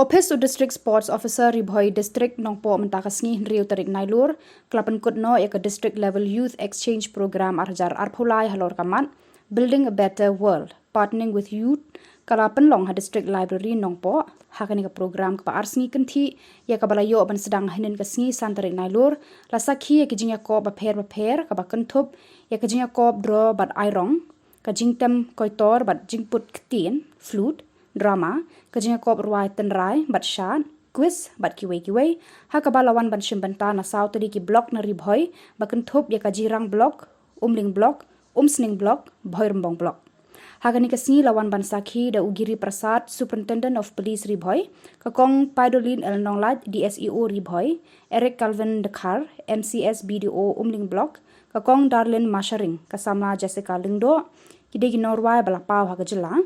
Ophis District Sports Officer Ri Bhoi District Nongpoh mentaka Sngi Rio tarik nailur Pynkut no ya district level youth exchange program arjar arphulai halor kamat building a better world partnering with youth kala pynlong ha district library Nongpoh hakani ka program ka Sngi kenti ya ka balayo ban sedang hinin ka Sngi san tarik nailur la sakhi ya jingiakop ba pher ka ba kynthup ya jingiakop dro bat airong ka jingtem koitor bat jingput ktin flute drama jingiakop rwai tenrai bat shat quiz bat kiwe hakabalawan ban shimbanta na south ki block na Ri Bhoi ba kynthup ya Jirang Block Umling Block Sngi Block Bhoirymbong Block hagani ka Sngi lawan ban sakhi da Giri Prasad Superintendent of Police Ri Bhoi ka Kong Darlin DSEO Ri Bhoi Calvin Dakhar MCS BDO Umling Block ka Kong Darlin Marsharing ka samla Jessica Lyngdoh kidegi rwai bala paw ha Jylla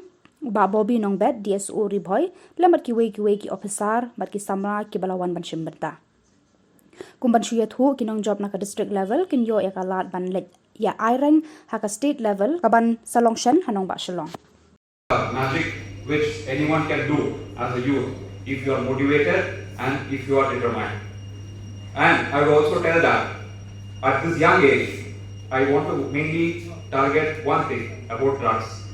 Bah Bobby Nongbet DSO Ri Bhoi lambat kiwe ki officer bat ki samla ki balawan ban shimbanta kumban shuyat hu kinong job na ka district level kin yo ya kalat ban lek ya airong ha ka state level ka ban salongshan hanong ba shalong magic which anyone can do as a youth if you are motivated and if you are determined. And I will also tell that at this young age I want to mainly target one thing about drugs.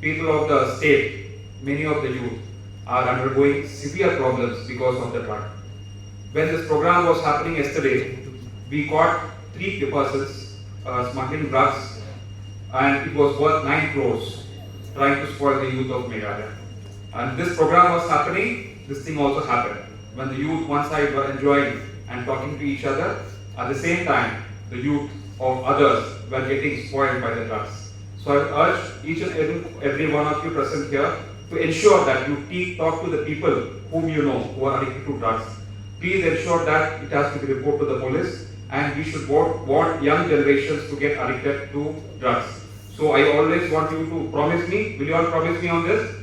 People of the state, many of the youth are undergoing severe problems because of the drug. When this program was happening yesterday, we caught 3 persons smuggling drugs and it was worth 9 crores trying to spoil the youth of Meghalaya. And this program was happening, this thing also happened. When the youth one side were enjoying and talking to each other, at the same time the youth of others were getting spoiled by the drugs. So I urge each and every one of you present here to ensure that you talk to the people whom you know who are addicted to drugs. Please ensure that it has to be reported to the police and we should want young generations to get addicted to drugs. So I always want you to promise me, will you all promise me on this?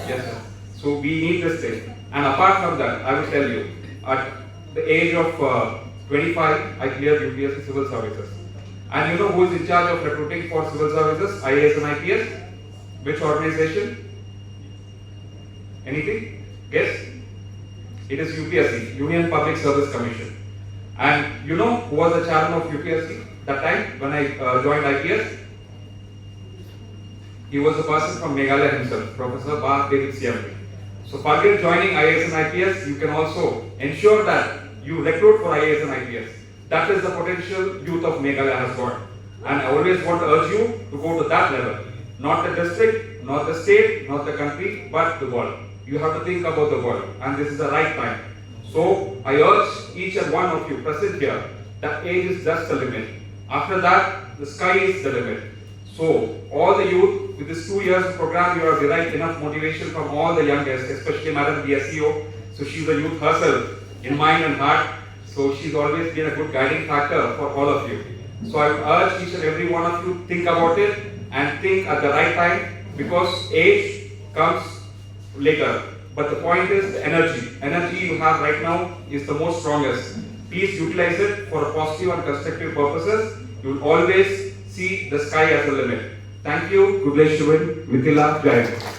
Yes sir. So we need this thing. And apart from that, I will tell you, at the age of 25, I cleared UPSC Civil Services. And you know who is in charge of recruiting for civil services, IAS and IPS? Which organization? Anything? Guess? It is UPSC, Union Public Service Commission. And you know who was the chairman of UPSC that time when I joined IPS? He was a person from Meghalaya himself, Professor Bah Bobby Nongbet. So forget joining IAS and IPS, you can also ensure that you recruit for IAS and IPS. That is the potential youth of Meghalaya has got. And I always want to urge you to go to that level. Not the district, not the state, not the country, but the world. You have to think about the world. And this is the right time. So I urge each and one of you present here that age is just the limit. After that, the sky is the limit. So all the youth, with this 2 years program, you have derived enough motivation from all the youngest, especially Madam the SEO. So she's a youth herself in mind and heart. So she's always been a good guiding factor for all of you. So I urge each and every one of you to think about it and think at the right time because age comes later. But the point is the energy. Energy you have right now is the most strongest. Please utilize it for positive and constructive purposes. You will always see the sky as a limit. Thank you. Good bless you. Jylla, jait.